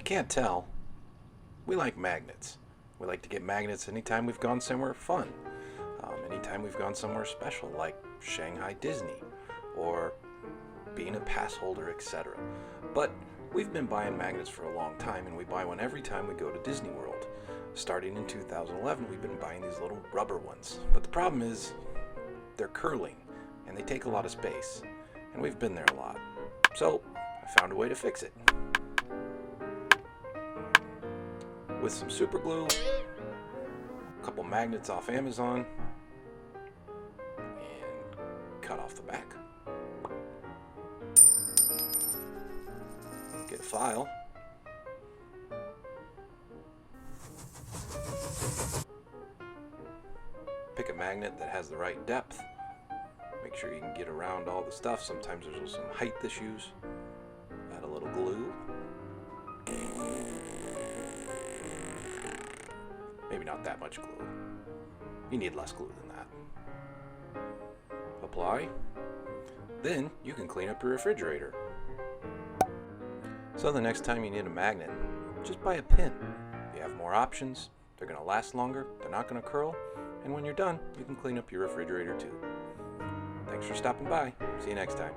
can't tell, we like magnets. We like to get magnets anytime we've gone somewhere fun, anytime we've gone somewhere special like Shanghai Disney or being a pass holder, etc. But we've been buying magnets for a long time, and we buy one every time we go to Disney World. Starting in 2011, we've been buying these little rubber ones. But the problem is, they're curling, and they take a lot of space. And we've been there a lot. So, I found a way to fix it. With some super glue, a couple magnets off Amazon, and cut off the back. Get a file. Pick a magnet that has the right depth. Make sure you can get around all the stuff. Sometimes there's some height issues. Add a little glue. Maybe not that much glue. You need less glue than that. Apply. Then you can clean up your refrigerator. So the next time you need a magnet, just buy a pin. You have more options. They're going to last longer. They're not going to curl. And when you're done, you can clean up your refrigerator too. Thanks for stopping by. See you next time.